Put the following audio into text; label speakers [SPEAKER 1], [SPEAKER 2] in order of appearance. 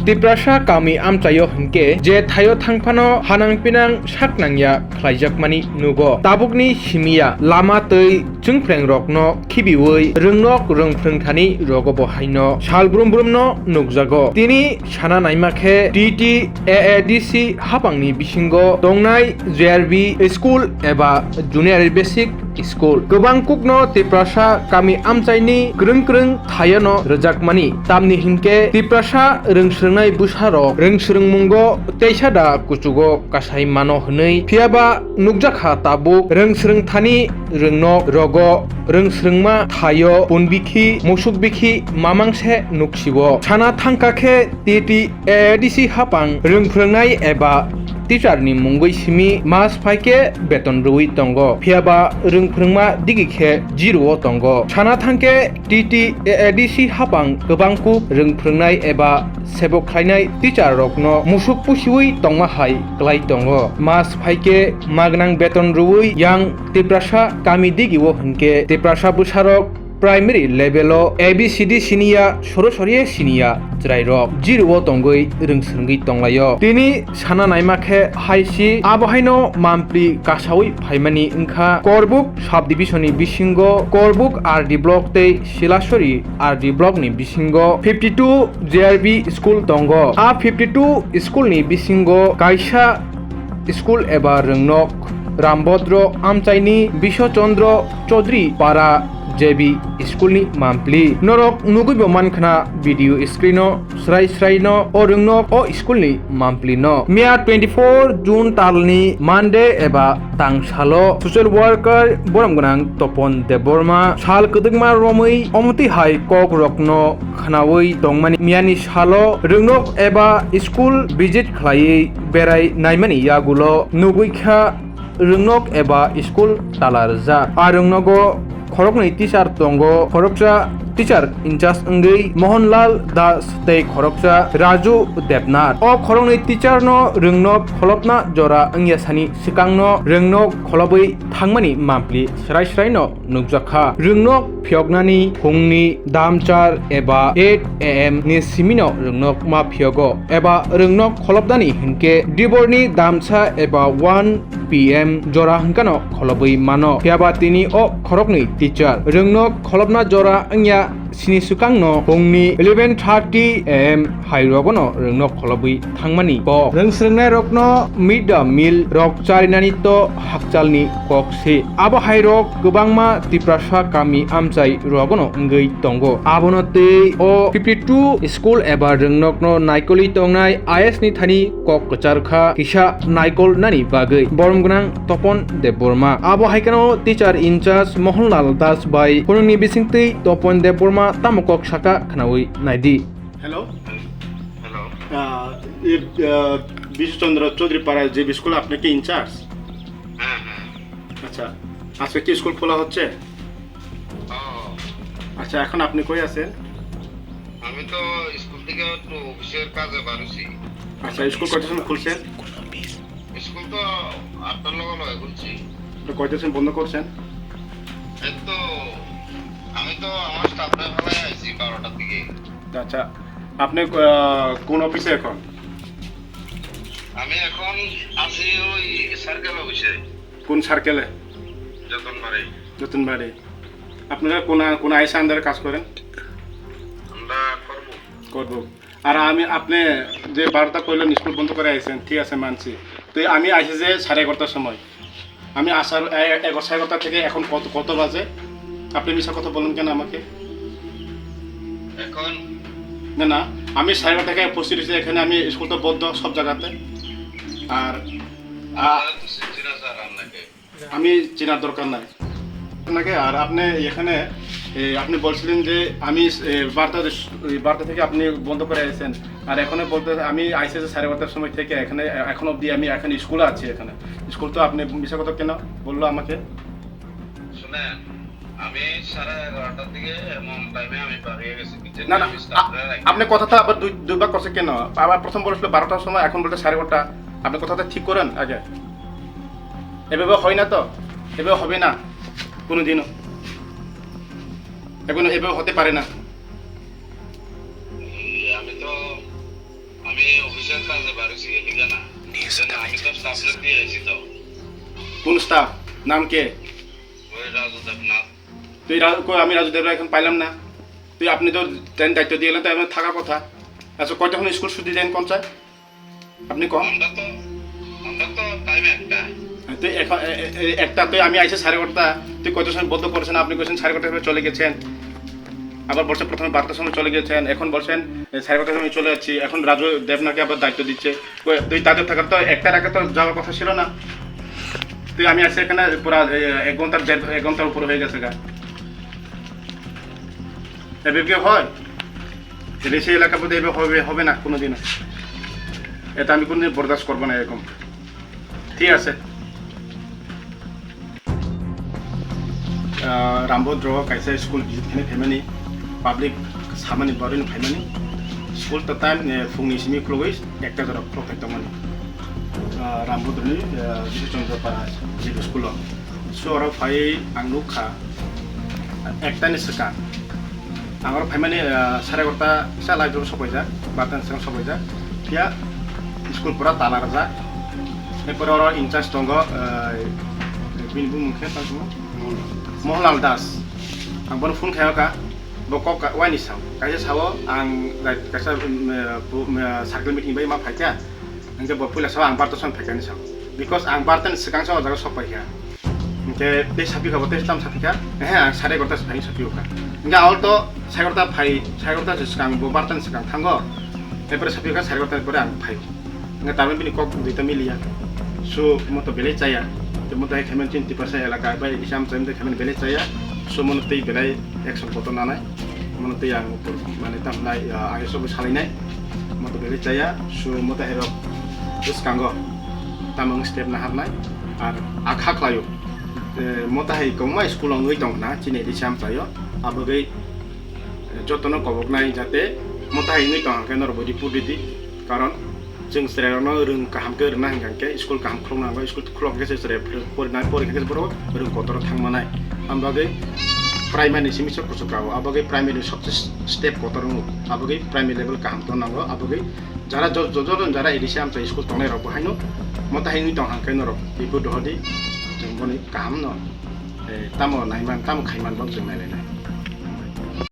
[SPEAKER 1] tiprasa kami amchayo hingke je thayo thangphano hanang pinang saknangya khlaijakmani nugo tabukni himia lama tei chungphreng rokno khibiwei rwngnok rwngphrengthani rogobo haino salbrum brumno nukjago tini sana naimake TT ADC hapangni bisingo tongnai JRB school eba junior basic school gobang kukno tiprasa kami amchaini krung thayano rwjakmani tamni hingke tiprasa rungsrungnai busarok rungsrungmungo teisada kuchugo kasai mano hnei phiaba nukjakha tabuk rungsrungthani rungnok rogo rungsrungma thayo punbikhi musukbikhi mamangse nuksibo sana thangkakhe TT ADC hapang rungphrungnai eba teacher ni mungoi simi mas phaike beton rui tongo phiaba rungphrungma digikhe zero tongo sana thangke TT ADC hapang gobangku rungphrungnai eba sebok khlainai teacher rokno musuk pusiwi tongma hai klai tongo mas phaike magnang beton rui yang tiprasa kami digiwo hingke tiprasa busarok primary level ABCD sinia sorosoriye sinia jrairok zero tongoi rungsrungui tonglayo tini sana naimake haisi abohaino mampli kasawui phaimani wngkha korbuk subdivision ni bisingo korbuk RD block tei silasori RD block ni bisingo 52 JRB school tongo a 52 school ni bisingo kaisa school eba rwngnok Rambodro amchaini Bishochandra Chaudhary para JB school ni mampli norok nugubo mankhana video screen no srai no orungno o school ni mampli no mia 24 June talni Monday eba tangsalo social worker boromgonang Topon Deborma sal kudugma romui omti hai kok rokno khanawui tongmani miani salo rungnok eba school visit khlai berai naimani yagulo nuguikha rungnok eba school Tala Rwjak arungnogo khorokni teacher tongo khoroksa teacher incharge wngui Mohanlal Das tei khoroksa Raju Debnath o khorokni teacher no rungnok kholopna Jora Wngya sani sikangno rungnok kholobui thangmani mampli srai no nukjakha rungnok phyognani hungni damchar eba 8 am ni simino rungnok ma phyogo eba rungnok kholopdani hinke diborni damcha eba 1 PM Jora hingkano kholobui mano phiaba tini o khorokni teacher rungnok kholopna Jora Wngya sini sukangno hungni 11:30 am hairogono rungnok kholobui thangmani ko rungsrungnai rokno mid day meal rok charinani to hakchalni kokse abo hairok gobangma tiprasa kami amchai rogono wngui tongo abono tei o 52 school eba rungnokno naikoli tongnai IS ni thani kok kcharkha kisa naikol nani bagui boromgonang Topon Deborma abo haikano teacher incharge Mohanlal Das bai phonungni bisingtei Topon Deborma tamokok saka khanawui naidi
[SPEAKER 2] hello ये বিশ্বচন্দ্র চৌধুরী পাড়ায় যে school আপনি কি in charge? আচ্ছা আজকে কি school খোলা হচ্ছে? আচ্ছা এখন আপনি কই আছেন?
[SPEAKER 3] আমি তো স্কুল থেকে একটু অফিসের কাজে বাড়ছি।
[SPEAKER 2] আচ্ছা স্কুল কয়টার সময় খুলছেন?
[SPEAKER 3] স্কুল তো 8টার লগে খুলছি।
[SPEAKER 2] তো কয়টার সময় বন্ধ করছেন?
[SPEAKER 3] এই তো আমি তো আমার স্টাফরা ফেলাই আইছি 12টার দিকে।
[SPEAKER 2] আচ্ছা আপনি কোন অফিসে এখন?
[SPEAKER 3] আমি এখন আছি ওই সার্কেল অফিসে।
[SPEAKER 2] কোন সার্কেলে? যতনবাড়ি। আপনারা কোন আইসা আন্ডারে কাজ করেন?
[SPEAKER 3] আমরা করব।
[SPEAKER 2] আর আপনি যে 12টা কইলেন স্কুল বন্ধ করে আইছেন ঠিক আছে মানছি তো আমি আইছি যে 11:30টার সময় আমি আসার 11:30 থেকে এখন কত বাজে আপনি মিছা কথা বলেন কেন আমাকে?
[SPEAKER 3] এখন
[SPEAKER 2] না আমি 11:30 থেকে উপস্থিত হয়েছি এখানে আমি স্কুল তো বন্ধ সব জায়গাতে আর আমি চেনার দরকার নাই আপনাকে আর আপনি এখানে আপনি বলছিলেন যে আমি 12টা থেকে আপনি বন্ধ করে আইছেন আর এখানে বলতে আমি আইসি 12:30টার সময় থেকে এখানে এখন অবধি আমি এখানে স্কুলে আছি এখানে স্কুল তো আপনি মিছা কথা কেন বললো আমাকে?
[SPEAKER 3] শুনেন আমি 11:30টার দিকে এমন টাইমে আমি পারিয়ে গেছি
[SPEAKER 2] না আপনি কথাটা আবার দুইবার করছে কেন? আবার প্রথম বলেছিল 12টার সময় এখন বলতে 11:30টা আপনি কথাটা ঠিক করেন আগে এভাবে হয় না তো এভাবে হবে না কোনোদিনও এখন এভাবে হতে পারে না।
[SPEAKER 3] আমি তো আমি অফিসের কাজে বাড়িছি এদিকে না আমি তো স্টাফরে দিয়ে আইছি তো
[SPEAKER 2] কোন স্টাফ নাম কে
[SPEAKER 3] ওই রাজু দেবনাথ
[SPEAKER 2] তুই আমি রাজু দেবরা এখন পাইলাম না তুই আপনি তো দায়িত্ব দিয়ে গেলেন তাই আপনার থাকার কথা আচ্ছা কয়টা এখন স্কুল ছুটি দেন কোন চায় আপনি কম
[SPEAKER 3] আমরা তো টাইম একটা
[SPEAKER 2] তুই এখন একটা তুই আমি আইসে 11:30 তুই কত সময় বদ্ধ করেছেন আপনি কইছেন 11:30 চলে গেছেন আবার বলছেন প্রথমে 12টার সময় চলে গেছেন এখন বলছেন 11:30 সময় চলে যাচ্ছি এখন রাজু দেবনাকে আবার দায়িত্ব দিচ্ছে তুই তাদের থাকার তো একটার আগে তো যাওয়ার কথা ছিল না তুই আমি আসছি এখানে পুরো 1 ঘন্টার উপর হয়ে গেছে গা এভাবে কি হয় দেশি এলাকার মধ্যে এভাবে হবে না কোনোদিনও এটা আমি কোনোদিন বরদাস্ত করবো না এরকম ঠিক আছে রামভদ্র কাইসা স্কুল ভিজিटखौनो फैमानि पाब्लिक सामानि बारैनो फैमानि स्कुल त टाइम फुंनि सिमि क्लगै एकटा जरा प्रफेक्ट दंमोन रामभद्रनि चन्द्रपारा जितु स्कुलाव सराव फाय आं नुखा एकटानि सिगां आंर फैमानि 11:30 फिसा लाइब्रेरि सफैजा बारटानि सिगां सफैजा फिया स्कुलफोरा ताला रजा एफोराव इनचार्ज दङ बिनि बुंमुंखे पासमो Mohlal Das, ang bon phun kaya ka, bokok wani saw. Kaya sawo ang kaya sakal meeting bay ma phakya, ang ke bopula saw ang parto son phakya ni saw. Because ang partan sekang saw jaga sopai ya. Ke te sapi ka bote Islam sapi ka, ang sare gorta sapi sapi ka. Nga auto sare gorta sekang bo partan sekang tanggo. Epore sapi ka sare gorta epore ang phai. Nga tamen bini kok duita milia. So moto bele chaya. Kemudian kami cinti pasal elaka bayi Islam saya kami beli saya, semua nanti beli ekspor foto nana, nanti yang mana tamlai ayah sobat salinai, nanti beli saya, semua nanti hero terus kanggo, tamang step nahar nai, akak layu, nanti hai kau sekolah ngai dong na, cina Islam saya, abagai Jotono kobok nai jate, nanti hai ngai dong, kena robodi pudidi, karon जों स्ट्रेनो रों गाहाम गोरना हंगांके school गाहाम खुलनांगौ school खुलके सेसरे फरायनाय फरायखांके बरो रों गथर थांमानाय आमबागै primary सिमिसर कुसुकाव आबागै primary सबसे step गथर आबागै primary level गाहाम दनांगौ आबागै Zara जजन Zara ADC आमचा स्कुल तंनाय रब हायनो मता हायनि दं हांके नरब बेबो दहदि जों बनि गाहाम न तामो नायमान तामो खायमान बक जों नायलायनाय